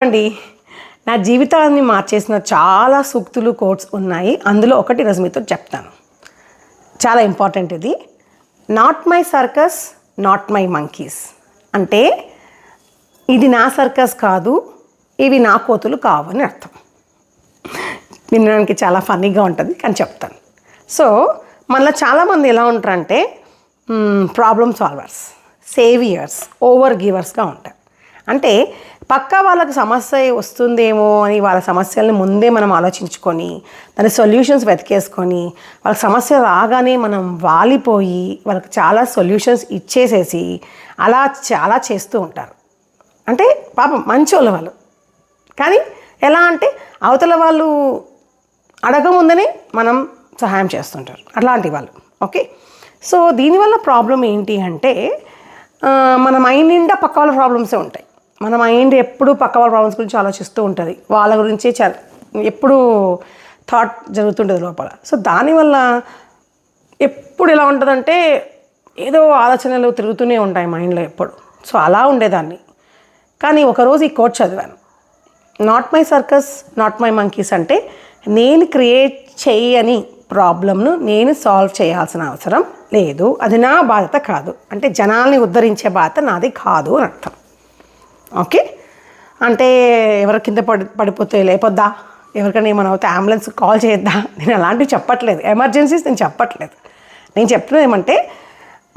అండి, నా జీవితాన్ని మార్చేసిన చాలా సూక్తులు కోట్స్ ఉన్నాయి. అందులో ఒకటి ఈరోజు మీతో చెప్తాను. చాలా ఇంపార్టెంట్ ఇది. Not my circus, not my monkeys. అంటే ఇది నా సర్కస్ కాదు, ఇవి నా కోతులు కావు అని అర్థం. వినడానికి చాలా ఫన్నీగా ఉంటుంది కానీ చెప్తాను. సో మనలో చాలామంది ఎలా ఉంటారంటే ప్రాబ్లమ్ సాల్వర్స్, సేవియర్స్, ఓవర్ గివర్స్గా ఉంటారు. అంటే పక్కా వాళ్ళకి సమస్య వస్తుందేమో అని వాళ్ళ సమస్యల్ని ముందే మనం ఆలోచించుకొని దాని సొల్యూషన్స్ వెతికేసుకొని వాళ్ళకి సమస్య రాగానే మనం వాలిపోయి వాళ్ళకి చాలా సొల్యూషన్స్ ఇచ్చేసేసి అలా చాలా చేస్తూ ఉంటారు. అంటే పాపం మంచోళ్ళు వాళ్ళు. కానీ ఎలా అంటే అవతల వాళ్ళు అడగముందని మనం సహాయం చేస్తుంటారు అట్లాంటి వాళ్ళు. ఓకే, సో దీనివల్ల ప్రాబ్లం ఏంటి అంటే మన మైండ్ నిండా పక్క వాళ్ళ ప్రాబ్లమ్సే ఉంటాయి. మన మైండ్ ఎప్పుడూ పక్క వాళ్ళ ప్రాబ్లమ్స్ గురించి ఆలోచిస్తూ ఉంటుంది. వాళ్ళ గురించి ఎప్పుడూ థాట్ జరుగుతుంటుంది లోపల. సో దానివల్ల ఎప్పుడు ఎలా ఉంటుందంటే ఏదో ఆలోచనలు తిరుగుతూనే ఉంటాయి మైండ్లో ఎప్పుడు. సో అలా ఉండేదాన్ని. కానీ ఒకరోజు ఈ కోట్ చదివాను. Not my circus, not my monkeys. అంటే నేను క్రియేట్ చేయని ప్రాబ్లమ్ను నేను సాల్వ్ చేయాల్సిన అవసరం లేదు, అది నా బాధ్యత కాదు. అంటే జనాల్ని ఉద్ధరించే బాధ్యత నాది కాదు అని అర్థం. ఓకే, అంటే ఎవరి కింద పడిపోతే లేపొద్దా, ఎవరికైనా ఏమైనా అవుతే అంబులెన్స్ కాల్ చేయొద్దా, నేను అలాంటివి చెప్పట్లేదు. ఎమర్జెన్సీస్ నేను చెప్పట్లేదు. నేను చెప్తున్నది ఏమంటే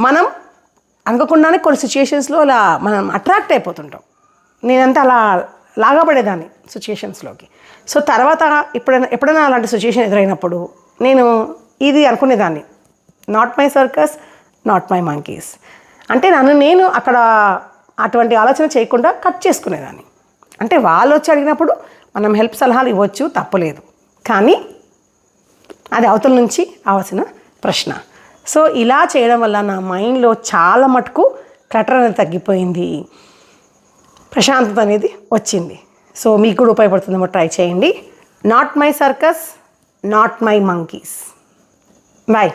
మనం అనుకోకుండానే కొన్ని సిచ్యుయేషన్స్లో అలా మనం అట్రాక్ట్ అయిపోతుంటాం. నేనంతా అలా లాగబడేదాన్ని సిచ్యుయేషన్స్లోకి. సో తర్వాత ఎప్పుడైనా అలాంటి సిచ్యుయేషన్ ఎదురైనప్పుడు నేను ఇది అనుకునేదాన్ని, not my circus, not my monkeys. అంటే నేను అక్కడ అటువంటి ఆలోచన చేయకుండా కట్ చేసుకునేదాన్ని. అంటే వాళ్ళు వచ్చి అడిగినప్పుడు మనం హెల్ప్ సలహాలు ఇవ్వచ్చు, తప్పలేదు. కానీ అది అవతల నుంచి అవలసిన ప్రశ్న. సో ఇలా చేయడం వల్ల నా మైండ్లో చాలా మటుకు క్లటర్ అనేది తగ్గిపోయింది, ప్రశాంతత అనేది వచ్చింది. సో మీకు కూడా ఉపయోగపడుతుందేమో, ట్రై చేయండి. Not my circus, not my monkeys. Bye.